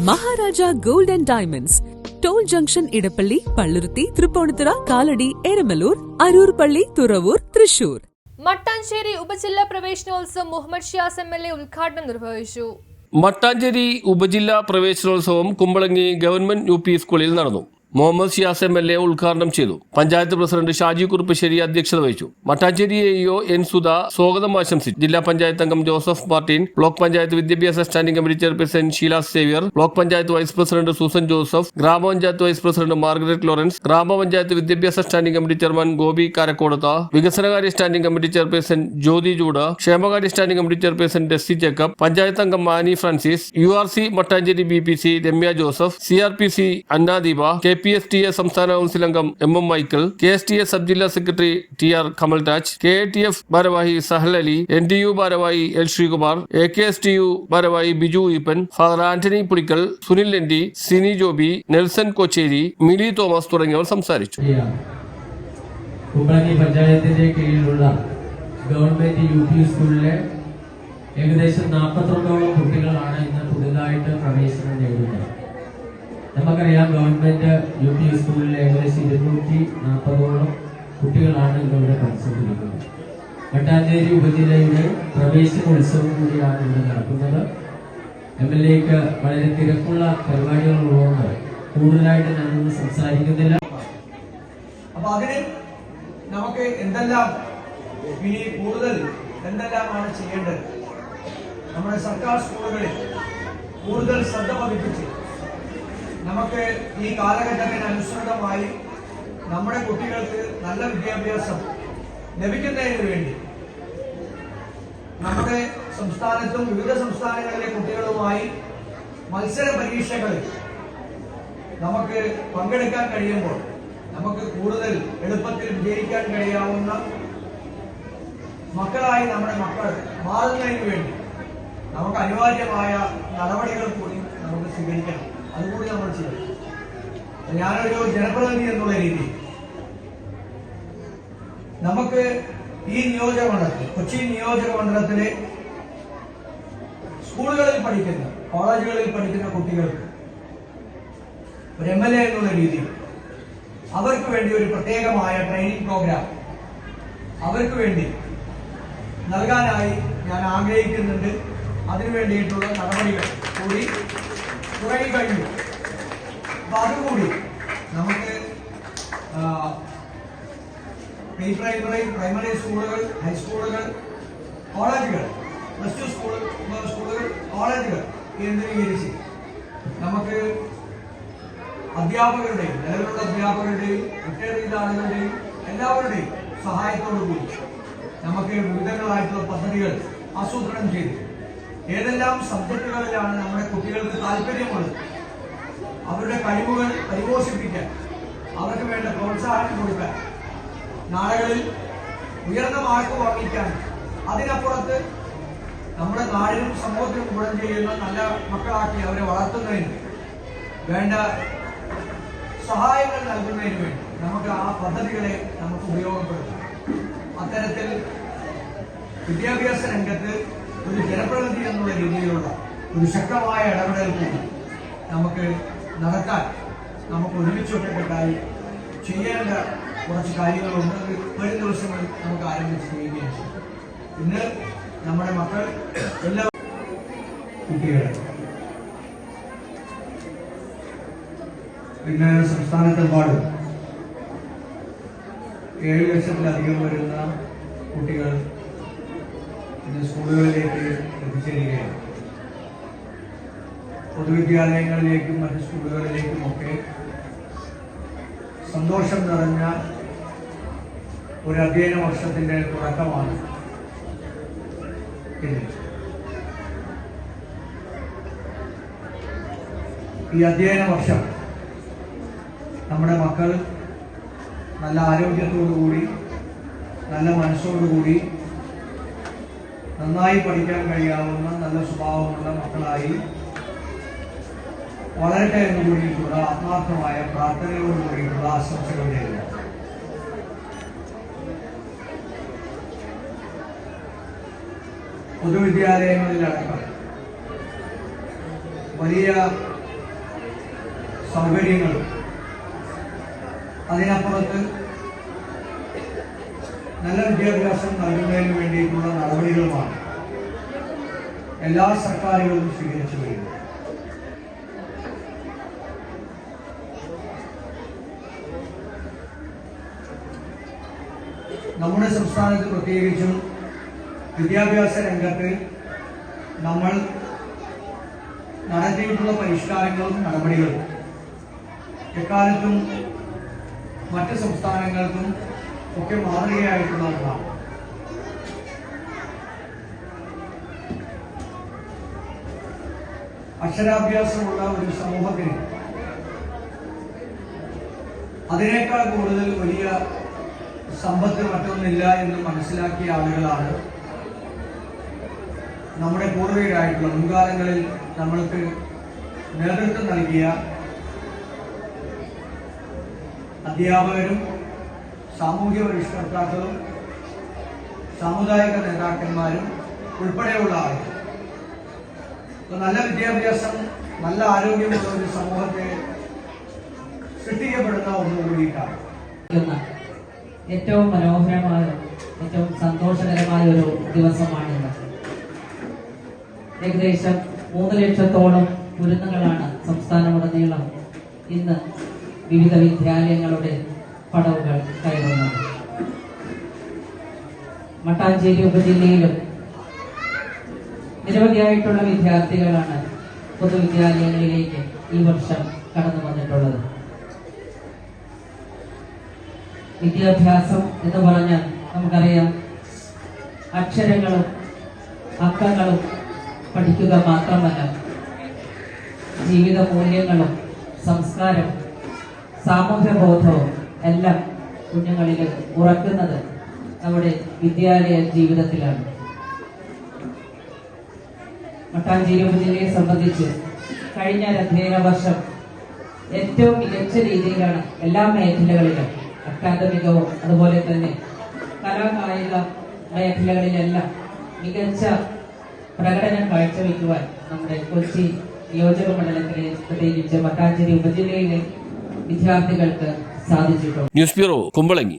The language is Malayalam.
Maharaja gold and diamonds, toll junction, Edappally, Palluruthy, Tripunithura, Kalady, Eramalloor, Aroor Palli, Thuravoor, Thrissur. Mattancherry ഉപജില്ലാ പ്രവേശനോത്സവം മുഹമ്മദ് ഷിയാസ് എം.എൽ.എ ഉദ്ഘാടനം നിർവഹിച്ചു. മട്ടാഞ്ചേരി ഉപജില്ലാ പ്രവേശനോത്സവം കുമ്പളങ്ങി ഗവൺമെന്റ് യു.പി. സ്കൂളിൽ നടന്നു. മുഹമ്മദ് ഷിയാസ് എം.എൽ.എ ഉദ്ഘാടനം ചെയ്തു. പഞ്ചായത്ത് പ്രസിഡന്റ് ഷാജി കുറുപ്പശ്ശേരി അധ്യക്ഷത വഹിച്ചു. മട്ടാഞ്ചേരി എ.ഇ.ഒ. എൻ സുധ സ്വാഗതം ആശംസിച്ചു. ജില്ലാ പഞ്ചായത്ത് അംഗം ജോസഫ് മാർട്ടിൻ, ബ്ലോക്ക് പഞ്ചായത്ത് വിദ്യാഭ്യാസ standing committee chairperson Sheela Xavier, block panchayat vice president Susan Joseph, ഗ്രാമപഞ്ചായത്ത് വൈസ് പ്രസിഡന്റ് മാർഗരറ്റ് ലോറൻസ്, ഗ്രാമപഞ്ചായത്ത് വിദ്യാഭ്യാസ standing committee chairman Gopi Karakkodath, വികസനകാര്യ സ്റ്റാൻഡിംഗ് കമ്മിറ്റി ചെയർപേഴ്സൺ ജ്യോതി ചൂട്, ക്ഷേമകാര്യ standing committee chairperson Dessy Jacob, panchayat അംഗം Mani Francis, URC Mattancherry BPC Ramya Joseph, CRPC Annadeepa, KPSTA സംസ്ഥാന കൗൺസിൽ അംഗം M.M. മൈക്കിൾ, KSTS സബ് ജില്ലാ സെക്രട്ടറി TR കമൽരാജ്, KATF ഭാരവാഹി സഹൽ അലി, NTU ഭാരവാഹി L ശ്രീകുമാർ, AKSTU ഭാരവാഹി ബിജു ഈപ്പൻ, ഫാദർ ആന്റണി പുളിക്കൽ, സുനിൽ എൻഡി, സിനി ജോബി, നെൽസൺ കൊച്ചേരി, മിലി തോമസ് തുടങ്ങിയവർ സംസാരിച്ചു. കുമ്പളങ്ങി പഞ്ചായത്തിന്റെ കീഴിലുള്ള ഗവൺമെന്റ് UP സ്കൂളിലെ ഏകദേശം 49ഓളം കുട്ടികളാണ് ഇന്ന് പുതുതായിട്ട് പ്രവേശനം നേടുന്നത്. നമുക്കറിയാം, ഗവൺമെന്റ് UP സ്കൂളിലെ ഏകദേശം 240ഓളം കുട്ടികളാണ് ഇവിടെ പഠിച്ചുകൊണ്ടിരിക്കുന്നത്. മട്ടാഞ്ചേരി ഉപജില്ലയുടെ പ്രവേശനോത്സവം കൂടിയാണ് ഇവിടെ നടക്കുന്നത്. MLA-ക്ക് വളരെ തിരക്കുള്ള പരിപാടികളുള്ളതുകൊണ്ട് കൂടുതലായിട്ട് ഞാനൊന്നും സംസാരിക്കുന്നില്ല. അപ്പൊ അതിന് നമുക്ക് എന്തെല്ലാം ഇനി കൂടുതൽ എന്തെല്ലാമാണ് ചെയ്യേണ്ടത്? നമ്മുടെ സർക്കാർ സ്കൂളുകളിൽ കൂടുതൽ ശ്രദ്ധ പതിപ്പിച്ച് നമുക്ക് ഈ കാലഘട്ടത്തിന് അനുസൃതമായി നമ്മുടെ കുട്ടികൾക്ക് നല്ല വിദ്യാഭ്യാസം ലഭിക്കുന്നതിന് വേണ്ടി നമ്മുടെ സംസ്ഥാനത്തും വിവിധ സംസ്ഥാനങ്ങളിലെ കുട്ടികളുമായി മത്സര പരീക്ഷകളിൽ നമുക്ക് പങ്കെടുക്കാൻ കഴിയുമ്പോൾ നമുക്ക് കൂടുതൽ എളുപ്പത്തിൽ വിജയിക്കാൻ കഴിയാവുന്ന മക്കളായി നമ്മുടെ മക്കൾ മാറുന്നതിന് വേണ്ടി നമുക്ക് അനിവാര്യമായ നടപടികൾ കൂടി നമുക്ക് സ്വീകരിക്കണം. അതുകൂടി നമ്മൾ ചെയ്യും. ഞാനൊരു ജനപ്രതിനിധി എന്നുള്ള രീതിയിൽ നമുക്ക് ഈ നിയോജകമണ്ഡലത്തിൽ, കൊച്ചി നിയോജകമണ്ഡലത്തിലെ സ്കൂളുകളിൽ പഠിക്കുന്ന, കോളേജുകളിൽ പഠിക്കുന്ന കുട്ടികൾക്ക് ഒരു MLA എന്നുള്ള രീതിയിൽ അവർക്ക് വേണ്ടി ഒരു പ്രത്യേകമായ ട്രെയിനിങ് പ്രോഗ്രാം അവർക്ക് വേണ്ടി നൽകാനായി ഞാൻ ആഗ്രഹിക്കുന്നുണ്ട്. അതിനു വേണ്ടിയിട്ടുള്ള നടപടികൾ കൂടി തുടങ്ങിക്കഴിഞ്ഞു. അപ്പൊ അതുകൂടി നമുക്ക് പ്രീ പ്രൈമറി, പ്രൈമറി സ്കൂളുകൾ, ഹൈസ്കൂളുകൾ, കോളേജുകൾ, +2 സ്കൂളുകൾ, കോളേജുകൾ കേന്ദ്രീകരിച്ച് നമുക്ക് അധ്യാപകരുടെയും, നിലവിലുള്ള അധ്യാപകരുടെയും, റിട്ടയർ ചെയ്ത ആളുകളുടെയും എല്ലാവരുടെയും സഹായത്തോടുകൂടി നമുക്ക് വിവിധങ്ങളായിട്ടുള്ള പദ്ധതികൾ ആസൂത്രണം ചെയ്തു ഏതെല്ലാം സബ്ജക്റ്റുകളിലാണ് നമ്മുടെ കുട്ടികൾക്ക് താല്പര്യമുള്ളത് അവരുടെ കഴിവുകൾ പരിപോഷിപ്പിക്കാൻ, അവർക്ക് വേണ്ട പ്രോത്സാഹനം കൊടുക്കാൻ, നാളുകളിൽ ഉയർന്ന മാർക്ക് വാങ്ങിക്കാൻ, അതിനപ്പുറത്ത് നമ്മുടെ നാടിനും സമൂഹത്തിനും ഗുണം ചെയ്യുന്ന നല്ല മക്കളാക്കി അവരെ വളർത്തുന്നതിന് വേണ്ട സഹായങ്ങൾ നൽകുന്നതിന് വേണ്ടി നമുക്ക് ആ പദ്ധതികളെ നമുക്ക് ഉപയോഗപ്പെടുത്താം. അത്തരത്തിൽ വിദ്യാഭ്യാസ രംഗത്ത് ഒരു ജനപ്രതിനിധി എന്നുള്ള രീതിയിലുള്ള ഒരു ശക്തമായ ഇടപെടൽ കൂടി നമുക്ക് നടത്താൻ നമുക്ക് ഒരുമിച്ചൊറ്റക്കെട്ടായി ചെയ്യേണ്ട കുറച്ച് കാര്യങ്ങളുണ്ട്. വരും ദിവസങ്ങളിൽ നമുക്ക് ആരംഭിച്ച് ചെയ്യുകയും ചെയ്യും. ഇന്ന് നമ്മുടെ മക്കൾ എല്ലാ കുട്ടികളെ പിന്നെ സംസ്ഥാനത്തെമ്പാടും 7 ലക്ഷത്തിലധികം വരുന്ന കുട്ടികൾ ഇന്ന് സ്കൂളുകളിലേക്ക് എത്തിച്ചേരുകയാണ്. പൊതുവിദ്യാലയങ്ങളിലേക്കും മറ്റ് സ്കൂളുകളിലേക്കുമൊക്കെ സന്തോഷം നിറഞ്ഞ ഒരു അധ്യയന വർഷത്തിന്റെ തുടക്കമാണ് ഇത്. ഈ അധ്യയന വർഷം നമ്മുടെ മക്കൾ നല്ല ആരോഗ്യത്തോടുകൂടി, നല്ല മനസ്സോടുകൂടി, നന്നായി പഠിക്കാൻ കഴിയാവുന്ന നല്ല സ്വഭാവമുള്ള മക്കളായി വളരട്ടെ എന്ന് കൂടിയിട്ടുള്ള ആത്മാർത്ഥമായ പ്രാർത്ഥനയോട് കൂടിയിട്ടുള്ള ആശംസകൾ നേരുന്നു. പൊതുവിദ്യാലയങ്ങളിലടക്കം വലിയ സൗകര്യങ്ങളും അതിനപ്പുറത്ത് നല്ല വിദ്യാഭ്യാസം നൽകുന്നതിന് വേണ്ടിയിട്ടുള്ള നടപടികളുമാണ് എല്ലാ സർക്കാരുകളും സ്വീകരിച്ചു വരുന്നത്. നമ്മുടെ സംസ്ഥാനത്ത് പ്രത്യേകിച്ചും വിദ്യാഭ്യാസ രംഗത്ത് നമ്മൾ നടത്തിയിട്ടുള്ള പരിഷ്കാരങ്ങളും നടപടികളും എക്കാലത്തും മറ്റ് സംസ്ഥാനങ്ങൾക്കും ഒക്കെ മാതൃകയായിട്ടുള്ള ഒന്നാണ്. അക്ഷരാഭ്യാസമുള്ള ഒരു സമൂഹത്തിന് അതിനേക്കാൾ കൂടുതൽ വലിയ സമ്പത്ത് മറ്റൊന്നില്ല എന്ന് മനസ്സിലാക്കിയ ആളുകളാണ് നമ്മുടെ പൂർവികരായിട്ടുള്ള മുൻകാലങ്ങളിൽ നമ്മൾക്ക് നേതൃത്വം നൽകിയ അധ്യാപകരും സാമൂഹ്യ പരിഷ്കർത്താക്കളും സാമുദായിക നേതാക്കന്മാരും ഉൾപ്പെടെയുള്ള ആളുകൾ. നല്ല വിദ്യാഭ്യാസം, നല്ല ആരോഗ്യമുള്ള ഒരു സമൂഹത്തെ സൃഷ്ടിക്കപ്പെടുന്ന ഒന്നുകൂടിയിട്ടാണ്. ഏറ്റവും മനോഹരമായ, ഏറ്റവും സന്തോഷകരമായ ഒരു ദിവസമാണിന്ന്. ഏകദേശം 3 ലക്ഷത്തോളം കുരുന്നുകളാണ് സംസ്ഥാനമുടനീളം ഇന്ന് വിവിധ വിദ്യാലയങ്ങളുടെ പടവുകൾ കയറുന്നത്. മട്ടാഞ്ചേരി ഉപജില്ലയിലും നിരവധിയായിട്ടുള്ള വിദ്യാർത്ഥികളാണ് പൊതുവിദ്യാലയങ്ങളിലേക്ക് ഈ വർഷം കടന്നു വന്നിട്ടുള്ളത്. വിദ്യാഭ്യാസം എന്ന് പറഞ്ഞാൽ നമുക്കറിയാം, അക്ഷരങ്ങളും അക്കങ്ങളും പഠിക്കുക മാത്രമല്ല, ജീവിത മൂല്യങ്ങളും സംസ്കാരം, സാമൂഹ്യ ബോധവും എല്ലാം കുഞ്ഞുങ്ങളിൽ ഉറക്കുന്നത് നമ്മുടെ വിദ്യാലയ ജീവിതത്തിലാണ്. മട്ടാഞ്ചേരി ഉപജില്ലയെ സംബന്ധിച്ച് കഴിഞ്ഞ അധ്യയന വർഷം ഏറ്റവും മികച്ച രീതിയിലാണ് എല്ലാ മേഖലകളിലും, അക്കാദമികവും അതുപോലെ തന്നെ കലാകായിക മേഖലകളിലെല്ലാം മികച്ച പ്രകടനം കാഴ്ചവെക്കുവാൻ നമ്മുടെ കൊച്ചി നിയോജക മണ്ഡലത്തിലെ പ്രത്യേകിച്ച് മട്ടാഞ്ചേരി ഉപജില്ലയിലെ വിദ്യാർത്ഥികൾക്ക് സാധിച്ചിട്ടുണ്ട്. News bureau, Kumbalangi.